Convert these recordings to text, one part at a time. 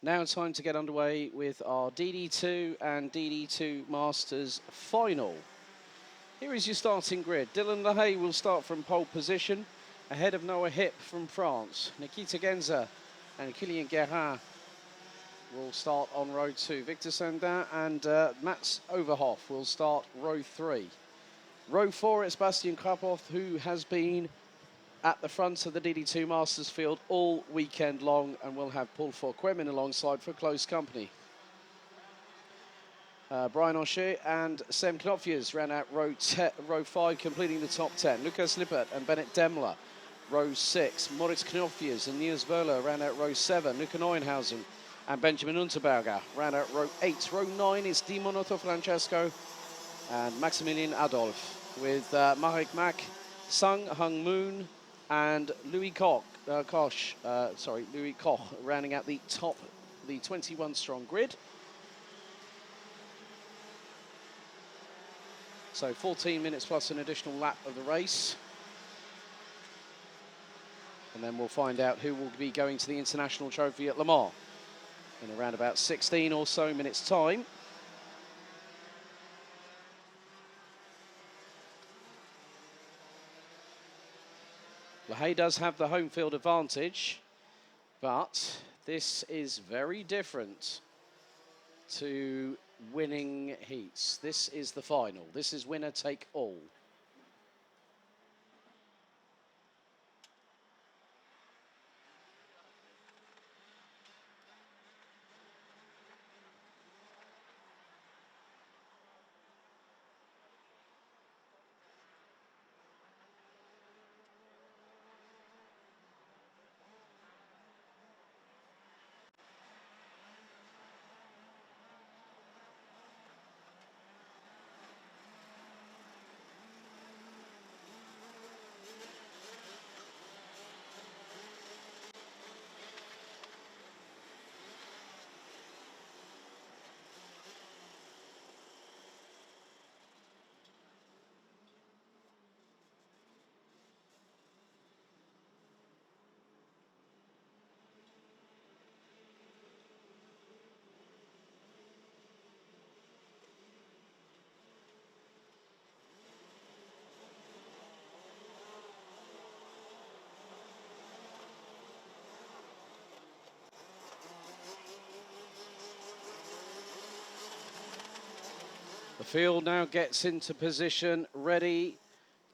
Now time to get underway with our DD2 and DD2 Masters final. Here is your starting grid. Dylan LaHaye will start from pole position, ahead of Noah Hipp from France. Nikita Genza and Kylian Guerin will start on row 2. Victor Sandin and Mats Overhoff will start row 3. Row 4, it's Bastian Krapoth, who has been at the front of the DD2 Masters field all weekend long, and we'll have Paul Fouquemin alongside for close company. Brian O'Shea and Sam Knopfjes ran out row 5, completing the top 10. Lucas Lippert and Bennett Demler, row 6. Moritz Knopfjes and Niels Böhler ran out row 7. Luca Neuenhausen and Benjamin Unterberger ran out row 8. Row 9 is Dimon Otto Francesco and Maximilian Adolf, with Marek Mack, Sung Hung Moon, and Louis Koch rounding out the top, the 21-strong grid. So 14 minutes plus an additional lap of the race. And then we'll find out who will be going to the International Trophy at Le Mans in around about 16 or so minutes' time. LaHaye does have the home field advantage, but this is very different to winning heats. This is the final. This is winner take all. The field now gets into position, ready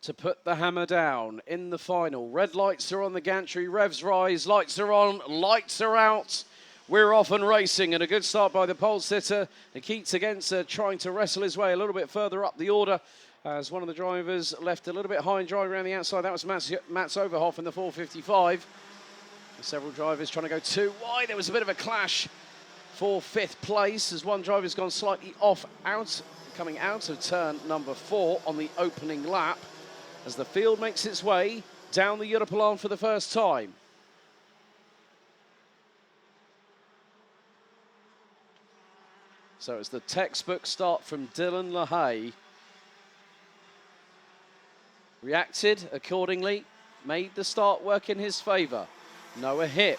to put the hammer down in the final. Red lights are on the gantry, revs rise, lights are on, lights are out. We're off and racing, and a good start by the pole sitter. Nikita Genza trying to wrestle his way a little bit further up the order as one of the drivers left a little bit high and dry around the outside. That was Mats Overhoff in the 455. Several drivers trying to go too wide. There was a bit of a clash for 5th place as one driver's gone slightly coming out of turn number 4 on the opening lap as the field makes its way down the Europelan for the first time. So it's the textbook start from Dylan LaHaye. Reacted accordingly, made the start work in his favour. Noah Hipp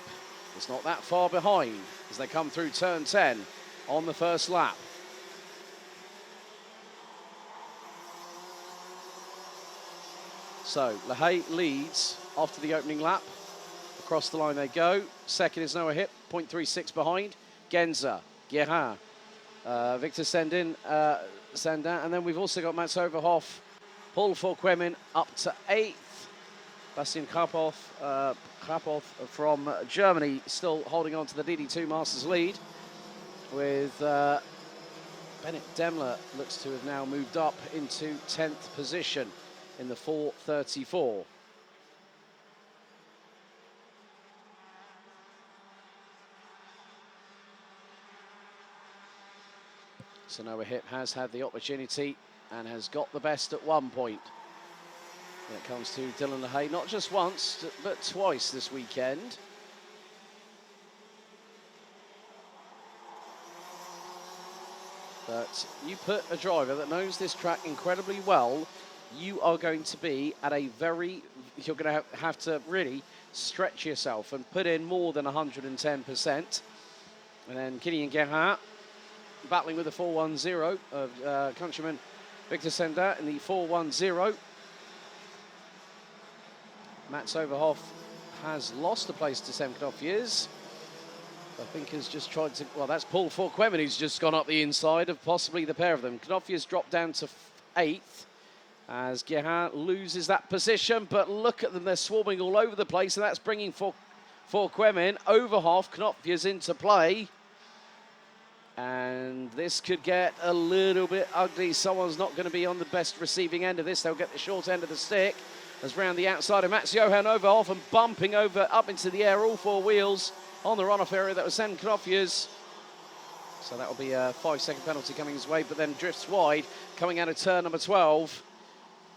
is not that far behind as they come through turn 10 on the first lap. So LaHaye leads after the opening lap. Across the line they go. Second is Noah Hipp, 0.36 behind. Genza, Guerin, Victor Sandin, and then we've also got Mats Overhoff, Paul Fouquemin up to 8th. Bastian Krapoth from Germany still holding on to the DD2 Masters lead, with Bennett Demler looks to have now moved up into 10th position in the 434. So Noah Hipp has had the opportunity and has got the best at one point. When it comes to Dylan LaHaye, not just once, but twice this weekend. But you put a driver that knows this track incredibly well, you are going to be at a you're going to have to really stretch yourself and put in more than 110%. And then Kylian Gerhardt battling with the 4-1-0 of countryman Victor Sender in the 4-1-0. Mats Overhoff has lost the place to Sam Knopfjes. I think has just tried to, well, that's Paul Forquemin who's just gone up the inside of possibly the pair of them. Knopfjes dropped down to 8th as Gerhardt loses that position, but look at them, they're swarming all over the place, and that's bringing Forquemin, Overhoff, Knopfjes into play. And this could get a little bit ugly. Someone's not going to be on the best receiving end of this. They'll get the short end of the stick as round the outside of Mats-Johan Overhoff and bumping over up into the air, all 4 wheels on the runoff area. That was Sam Knopfjes. So that will be a 5-second penalty coming his way, but then drifts wide, coming out of turn number 12.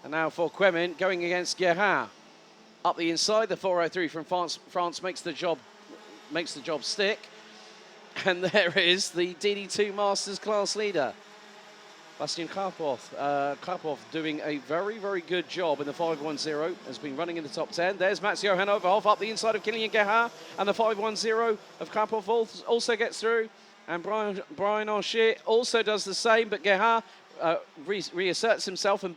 And now for Quemin going against Gerhardt. Up the inside, the 403 from France makes the job stick. And there is the DD2 Masters class leader, Bastian Karpov doing a very, very good job in the 5-1-0, has been running in the top 10. There's Mats-Johan Overhoff up the inside of Kylian Gerhardt, and the 5-1-0 of Karpov also gets through. And Brian Anchier also does the same, but Gerhardt reasserts himself, and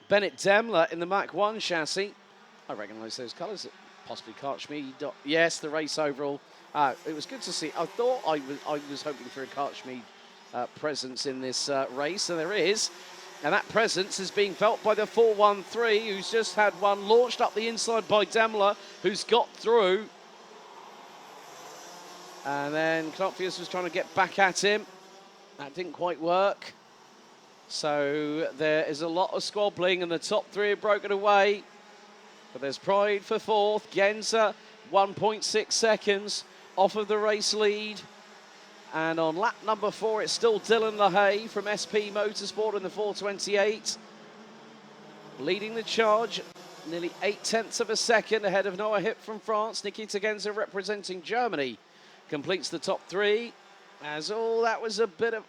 Bennett Demler in the Mach 1 chassis. I recognise those colours. Possibly Kartschmied. Yes, the race overall. It was good to see. I thought I was hoping for a Kartschmied presence in this race, and there is. And that presence is being felt by the 413, who's just had one launched up the inside by Demler, who's got through. And then Knopfjes was trying to get back at him. That didn't quite work. So there is a lot of squabbling, and the top 3 are broken away. But there's pride for 4th. Genza, 1.6 seconds off of the race lead. And on lap number 4, it's still Dylan LaHaye from SP Motorsport in the 428. Leading the charge, nearly 0.8 of a second ahead of Noah Hipp from France. Nikita Genza representing Germany completes the top 3. As that was a bit of...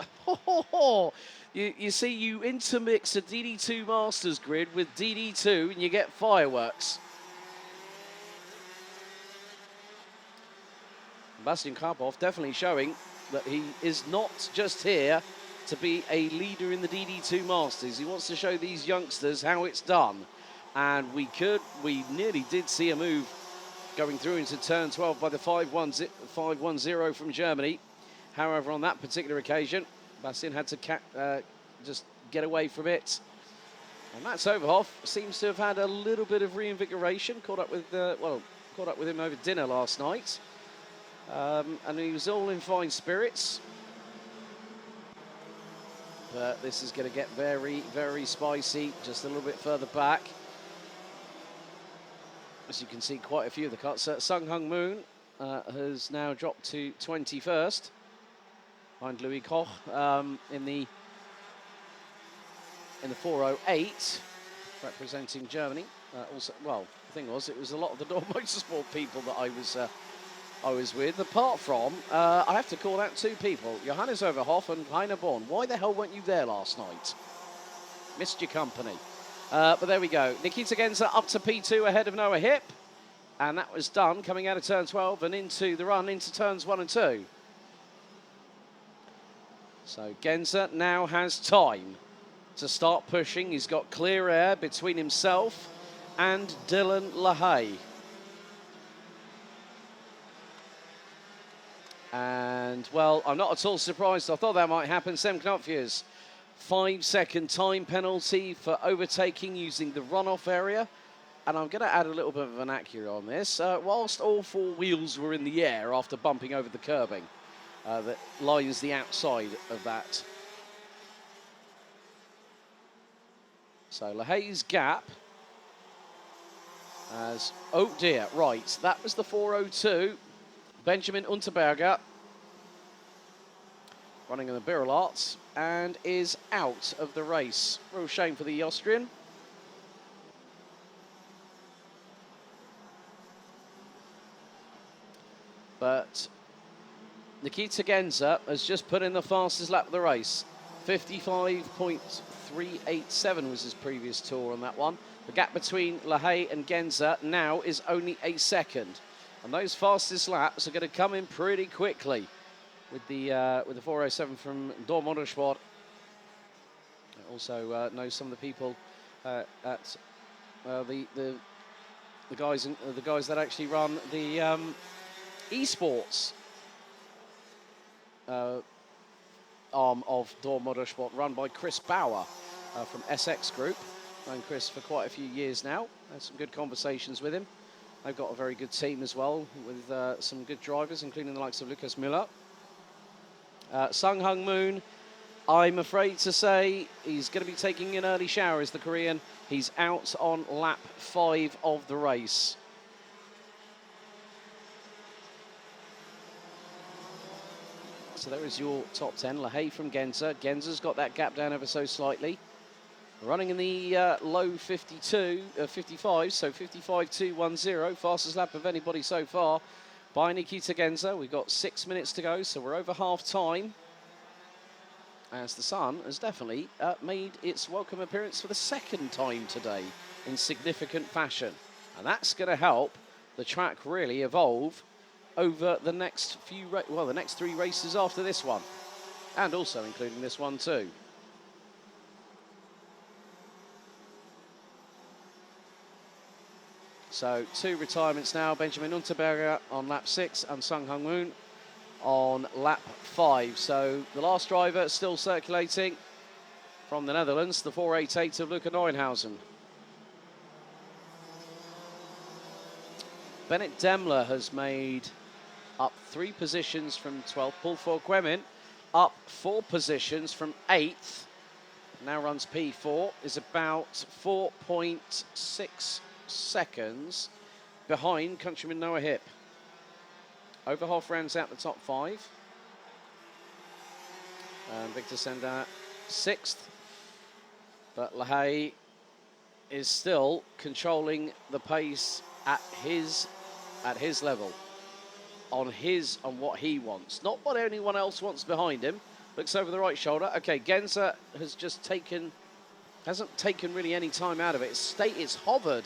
You see, you intermix a DD2 Masters grid with DD2 and you get fireworks. Bastian Karpov definitely showing that he is not just here to be a leader in the DD2 Masters. He wants to show these youngsters how it's done. And we nearly did see a move going through into turn 12 by the 5-1-0 from Germany. However, on that particular occasion, Bastian had to just get away from it. And Mats Overhoff seems to have had a little bit of reinvigoration, caught up with him over dinner last night. And he was all in fine spirits. But this is going to get very, very spicy just a little bit further back. As you can see, quite a few of the cuts. Sung Hung Moon has now dropped to 21st. Behind Louis Koch in the 408, representing Germany. Also, well, the thing was, it was a lot of the Dawn Motorsport people that I was with. Apart from, I have to call out 2 people: Johannes Overhoff and Heiner Born. Why the hell weren't you there last night? Missed your company. But there we go. Nikita Genza up to P2 ahead of Noah Hipp, and that was done coming out of turn 12 and into the run into turns 1 and 2. So Genza now has time to start pushing. He's got clear air between himself and Dylan LaHaye. And, well, I'm not at all surprised. I thought that might happen. Sam Knopfjes, 5-second time penalty for overtaking using the runoff area. And I'm going to add a little bit of an accurate on this. Whilst all 4 wheels were in the air after bumping over the curbing, that lines the outside of that. So LaHaye's gap as, oh dear, right, that was the 402. Benjamin Unterberger running in the Birol and is out of the race. Real shame for the Austrian. But Nikita Genza has just put in the fastest lap of the race. 55.387 was his previous tour on that one. The gap between LaHaye and Genza now is only a second. And those fastest laps are going to come in pretty quickly. with the 407 from Door Motorsport. I also know some of the people at the guys that actually run the esports arm of Door Motorsport, run by Chris Bauer from SX Group. Known Chris for quite a few years now. Had some good conversations with him. They've got a very good team as well, with some good drivers, including the likes of Lucas Müller. Sung Hung Moon, I'm afraid to say he's going to be taking an early shower as the Korean. He's out on lap 5 of the race. So there is your top 10. LaHaye from Genza. Genza's got that gap down ever so slightly. Running in the low 55, so 55.210. Fastest lap of anybody so far by Nikita Genza. We've got 6 minutes to go, so we're over half time. As the sun has definitely made its welcome appearance for the second time today in significant fashion. And that's going to help the track really evolve over the next the next 3 races after this one. And also including this one too. So 2 retirements now. Benjamin Unterberger on lap 6 and Sung Hung Moon on lap 5. So the last driver still circulating from the Netherlands, the 488 of Luca Neuenhausen. Bennett Demler has made up 3 positions from 12th. Paul Forquemin up 4 positions from 8th. Now runs P4, is about 4.6 seconds behind countryman Noah Hipp. Overhoff rounds out the top 5. And Victor Senda 6th. But LaHaye is still controlling the pace at his level. On what he wants. Not what anyone else wants behind him. Looks over the right shoulder. Okay, Genza has hasn't taken really any time out of it. It's hovered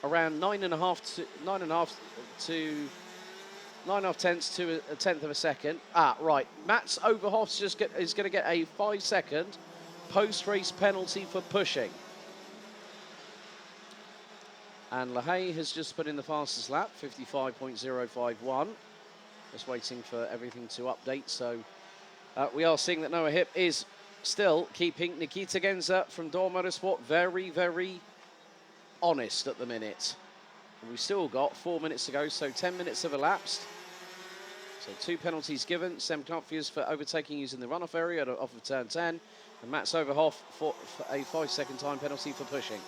around 9.5 tenths to a tenth of a second. Right. Mats Overhoff is going to get a 5-second post-race penalty for pushing. And LaHaye has just put in the fastest lap, 55.051. Just waiting for everything to update. So we are seeing that Noah Hipp is still keeping Nikita Genza from Door Motorsport very, very honest at the minute. And we've still got 4 minutes to go, so 10 minutes have elapsed. So 2 penalties given. Sam Knopfius for overtaking using the runoff area off of turn 10. And Mats Overhoff for a 5-second time penalty for pushing.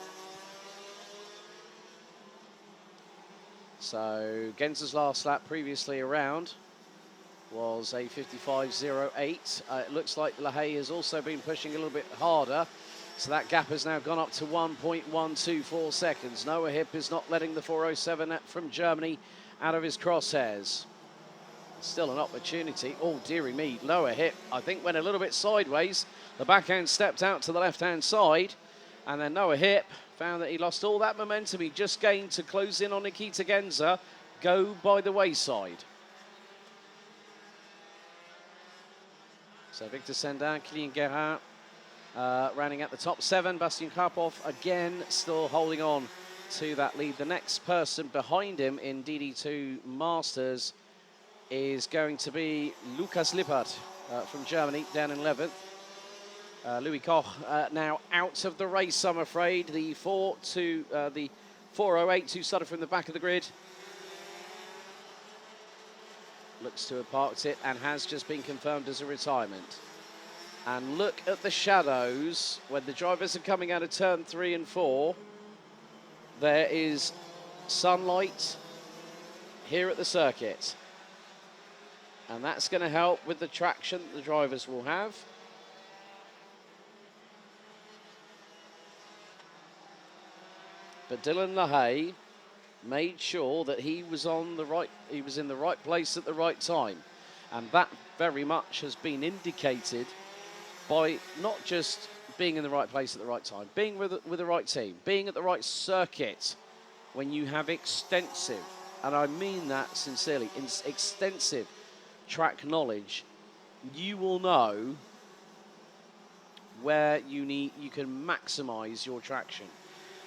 So Genza's last lap previously around was a 55.08. It looks like LaHaye has also been pushing a little bit harder. So that gap has now gone up to 1.124 seconds. Noah Hipp is not letting the 407 from Germany out of his crosshairs. Still an opportunity. Oh, dearie me. Noah Hipp, I think, went a little bit sideways. The backhand stepped out to the left-hand side. And then Noah Hipp found that he lost all that momentum he just gained to close in on Nikita Genza, go by the wayside. So Victor Sendin, Kylian Guérin rounding at the top 7. Bastien Karpov again still holding on to that lead. The next person behind him in DD2 Masters is going to be Lukas Lippert from Germany, down in 11th. Louis Koch now out of the race, I'm afraid. The 408 who started from the back of the grid looks to have parked it and has just been confirmed as a retirement. And look at the shadows when the drivers are coming out of turn 3 and 4. There is sunlight here at the circuit. And that's going to help with the traction that the drivers will have. But Dylan LaHaye made sure that he was in the right place at the right time. And that very much has been indicated by not just being in the right place at the right time, being with the right team, being at the right circuit when you have extensive, and I mean that sincerely, extensive track knowledge you will know where you can maximise your traction.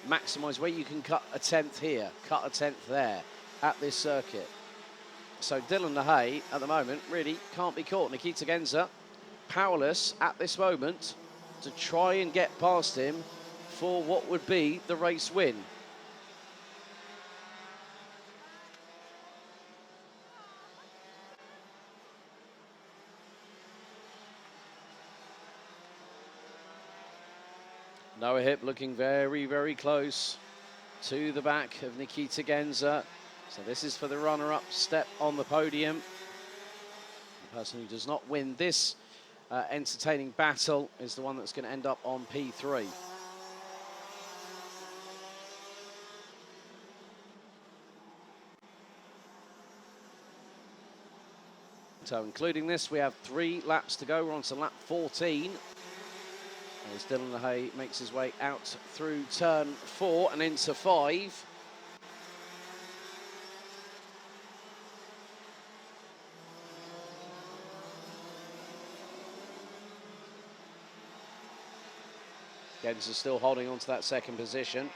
Maximise where you can cut a tenth here, cut a tenth there at this circuit. So Dylan LaHaye at the moment really can't be caught. Nikita Genza powerless at this moment to try and get past him for what would be the race win. Noah Hip looking very, very close to the back of Nikita Genza. So this is for the runner-up step on the podium. The person who does not win this entertaining battle is the one that's going to end up on P3. So including this, we have 3 laps to go. We're on to lap 14. As Dylan LaHaye makes his way out through turn 4 and into 5. Genza still holding on to that second position.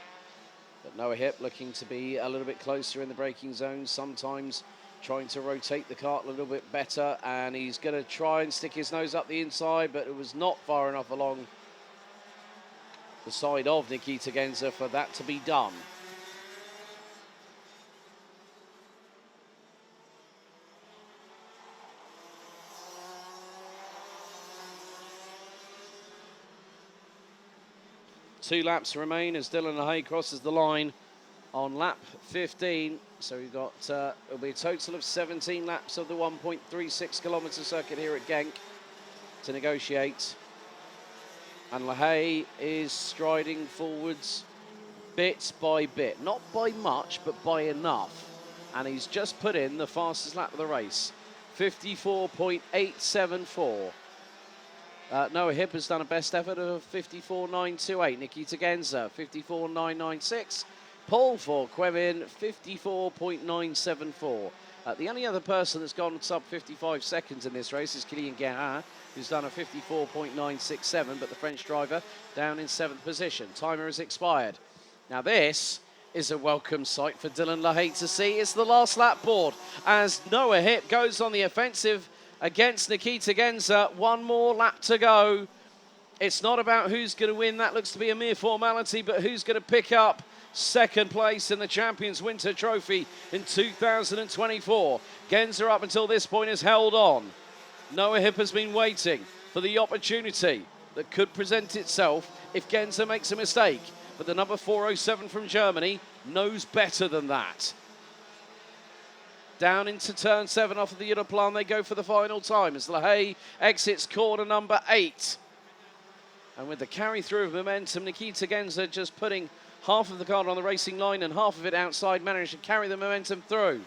But Noah Hip looking to be a little bit closer in the braking zone, sometimes trying to rotate the kart a little bit better, and he's going to try and stick his nose up the inside, but it was not far enough along the side of Nikita Genza for that to be done. Two laps remain as Dylan LaHaye crosses the line on lap 15. So we've got, it'll be a total of 17 laps of the 1.36 kilometre circuit here at Genk to negotiate. And LaHaye is striding forwards bit by bit. Not by much, but by enough. And he's just put in the fastest lap of the race, 54.874. Noah Hip has done a best effort of 54.928. Nikita Genza, 54.996. Paul for Quevin, 54.974. The only other person that's gone sub 55 seconds in this race is Kylian Guérin, who's done a 54.967, but the French driver down in 7th position. Timer has expired. Now this is a welcome sight for Dylan LaHaye to see. It's the last lap board as Noah Hip goes on the offensive against Nikita Genza. One more lap to go. It's not about who's going to win. That looks to be a mere formality, but who's going to pick up second place in the Champions Winter Trophy in 2024. Genza up until this point has held on. Noah Hip has been waiting for the opportunity that could present itself if Genza makes a mistake. But the number 407 from Germany knows better than that. Down into turn 7 off of the Europlan, they go for the final time as LaHaye exits corner number 8. And with the carry through of momentum, Nikita Genza just putting half of the car on the racing line and half of it outside, managed to carry the momentum through.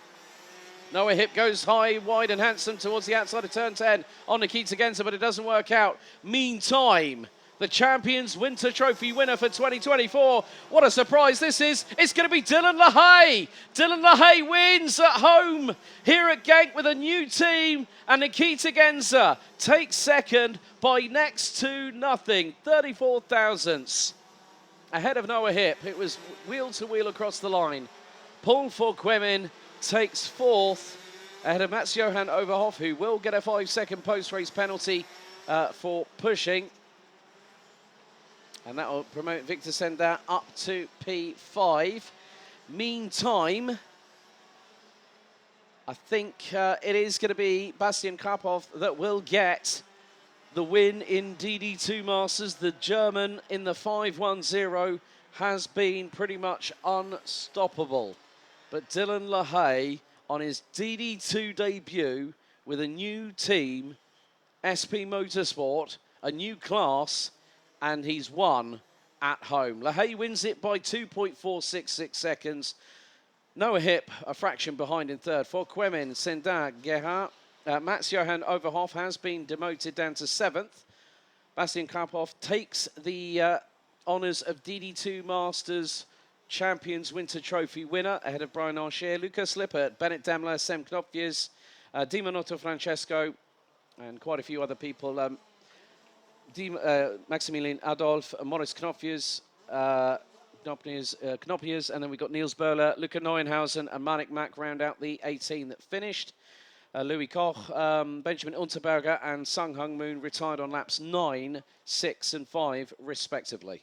Noah Hip goes high, wide and handsome towards the outside of turn 10 on Nikita Genza, but it doesn't work out. Meantime, the Champions Winter Trophy winner for 2024. What a surprise this is. It's going to be Dylan LaHaye. Dylan LaHaye wins at home here at Genk with a new team, and Nikita Genza takes second by next to nothing, 34 thousandths. Ahead of Noah Hip, it was wheel to wheel across the line. Paul Forquemin takes 4th ahead of Mats Johan Overhoff, who will get a 5-second post-race penalty for pushing. And that will promote Victor Senda up to P5. Meantime, I think it is going to be Bastian Karpov that will get the win in DD2 Masters. The German in the 510 has been pretty much unstoppable. But Dylan LaHaye on his DD2 debut with a new team, SP Motorsport, a new class, and he's won at home. LaHaye wins it by 2.466 seconds. Noah Hip a fraction behind in third. For Quemin, Senda, Guérin. Mats Johan Overhoff has been demoted down to 7th. Bastian Karpov takes the honours of DD2 Masters Champions Winter Trophy winner ahead of Brian Archer, Lucas Lippert, Bennett Daimler, Sem Knopfjes, Di Manotto Francesco, and quite a few other people. Maximilian Adolf, Maurice Knoppiers, and then we got Niels Böhler, Luca Neuenhausen, and Manik Mack round out the 18 that finished. Louis Koch, Benjamin Unterberger, and Sung Hung Moon retired on laps 9, 6, and 5, respectively.